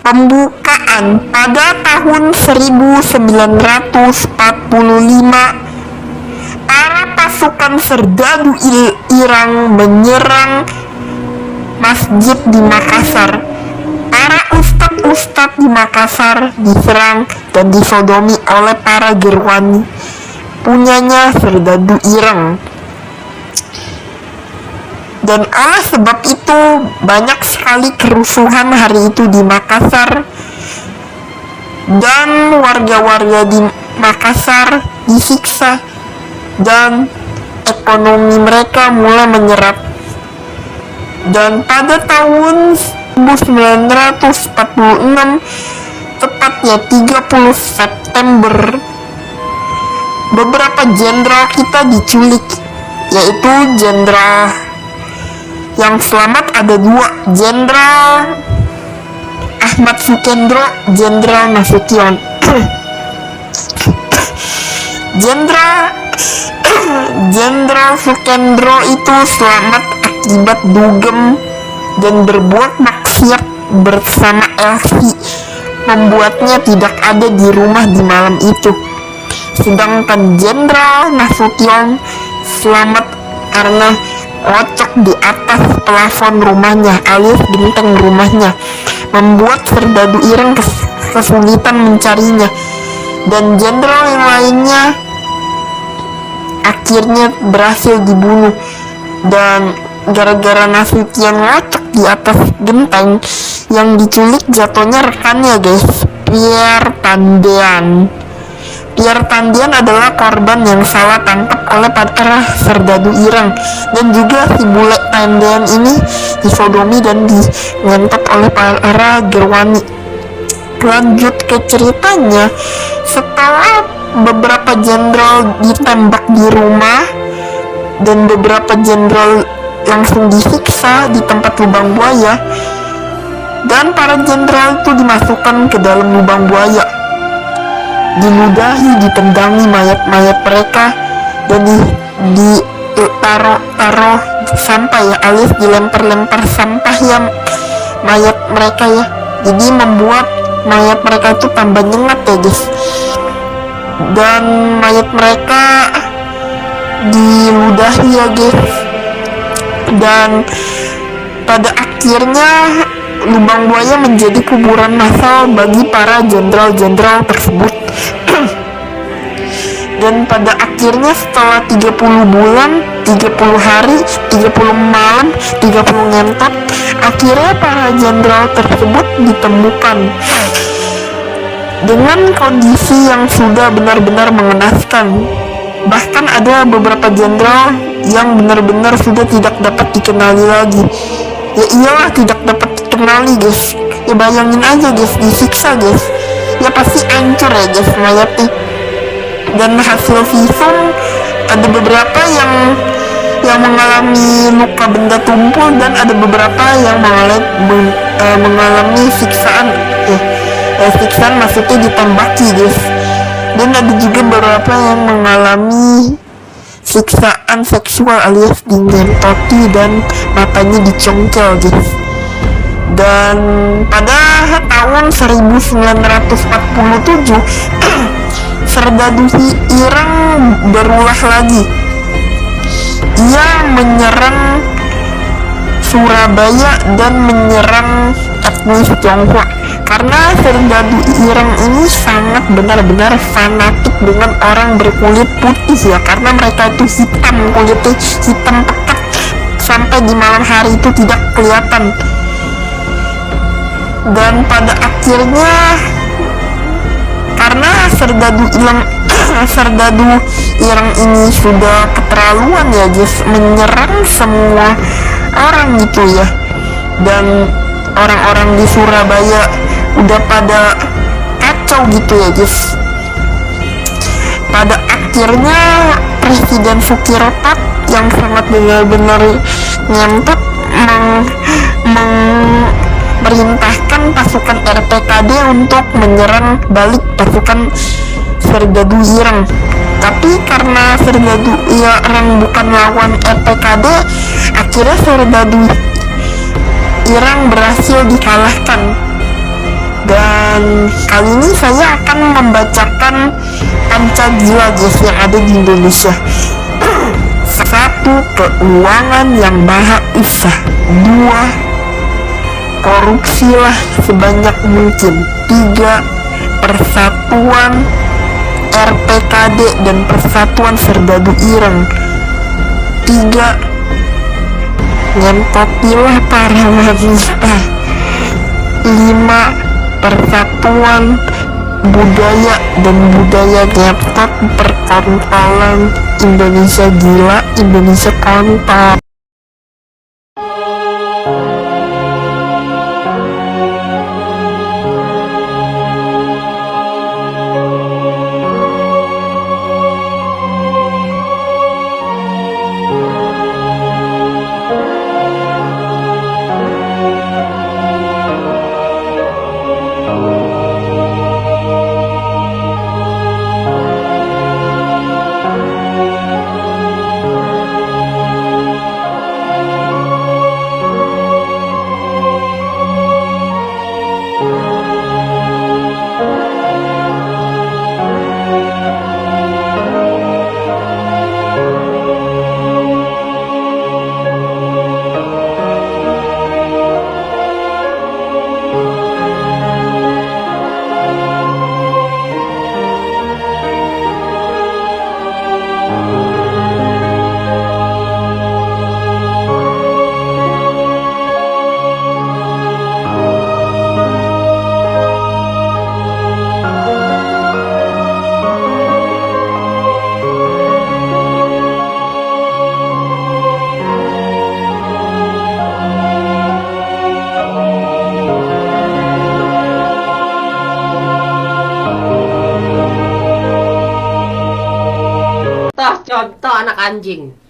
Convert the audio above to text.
Pembukaan pada tahun 1945, para pasukan serdadu Iran menyerang masjid di Makassar. Para ustadz di Makassar diserang dan disodomi oleh para Gerwani punyanya serdadu Iran. Dan oleh sebab itu banyak sekali kerusuhan hari itu di Makassar, dan warga-warga di Makassar disiksa dan ekonomi mereka mulai menyerap. Dan pada tahun 1946, tepatnya 30 September, beberapa jenderal kita diculik, yaitu jenderal yang selamat ada dua, Jenderal Ahmad Sukendro, Jenderal Nasution. Jenderal Sukendro itu selamat akibat dugem dan berbuat maksiat bersama Elvi, membuatnya tidak ada di rumah di malam itu. Sedangkan Jenderal Nasution selamat karena ngocok di atas plafon rumahnya alias genteng rumahnya, membuat serdadu Iran kesulitan mencarinya. Dan jenderal yang lainnya akhirnya berhasil dibunuh. Dan gara-gara Nasution ngocok di atas genteng, yang diculik jatuhnya rekannya guys, Pierre Tandian adalah korban yang salah tangkap oleh para serdadu Iran. Dan juga si bule Tandian ini disodomi dan dingentot oleh para Gerwani. Lanjut ke ceritanya, setelah beberapa jenderal ditembak di rumah dan beberapa jenderal langsung disiksa di tempat lubang buaya, dan para jenderal itu dimasukkan ke dalam lubang buaya, diludahi, ditendangi mayat-mayat mereka, dan ditaruh sampah ya, alias dilempar-lempar sampah yang mayat mereka ya. Jadi membuat mayat mereka itu tambah nyengat ya guys. Dan mayat mereka diludahi ya guys. Dan pada akhirnya lubang buaya menjadi kuburan massal bagi para jenderal-jenderal tersebut. Dan pada akhirnya setelah 30 bulan, 30 hari, 30 malam, 30 ngentot, akhirnya para jenderal tersebut ditemukan dengan kondisi yang sudah benar-benar mengenaskan. Bahkan ada beberapa jenderal yang benar-benar sudah tidak dapat dikenali lagi. Ya iyalah, tidak dapat dikenali guys. Ya bayangin aja guys, disiksa guys. Ya pasti hancur ya guys mayatnya. Dan hasil visum ada beberapa yang mengalami luka benda tumpul, dan ada beberapa yang mengalami siksaan. Siksaan maksudnya ditembaki guys. Dan ada juga beberapa yang mengalami siksaan seksual alias dingentoti dan matanya dicongkel guys. Dan pada tahun 1947 serdadu Iran berulah lagi. Ia menyerang Surabaya dan menyerang etnis Tionghoa. Karena serdadu Iran ini sangat benar-benar fanatik dengan orang berkulit putih ya, karena mereka itu hitam, kulitnya hitam pekat sampai di malam hari itu tidak kelihatan. Dan pada akhirnya karena serdadu Iran ini sudah keterlaluan ya guys, menyerang semua orang gitu ya, dan orang-orang di Surabaya udah pada kacau gitu ya guys. Pada akhirnya Presiden Sukiropat yang sangat benar-benar ngentot merintahkan pasukan RPKD untuk menyerang balik pasukan serdadu Iran. Tapi karena serdadu Iran bukan lawan RPKD, akhirnya serdadu Iran berhasil dikalahkan. Dan kali ini saya akan membacakan Pancasila guys yang ada di Indonesia. Satu, keuangan yang maha esa. Dua, korupsilah sebanyak mungkin. Tiga, persatuan RPKD dan persatuan Serdadu Ireng. Tiga, ngentotilah para wanita. Lima, persatuan budaya dan budaya ngetot perkontolan. Indonesia gila, Indonesia kontol. Contoh anak anjing.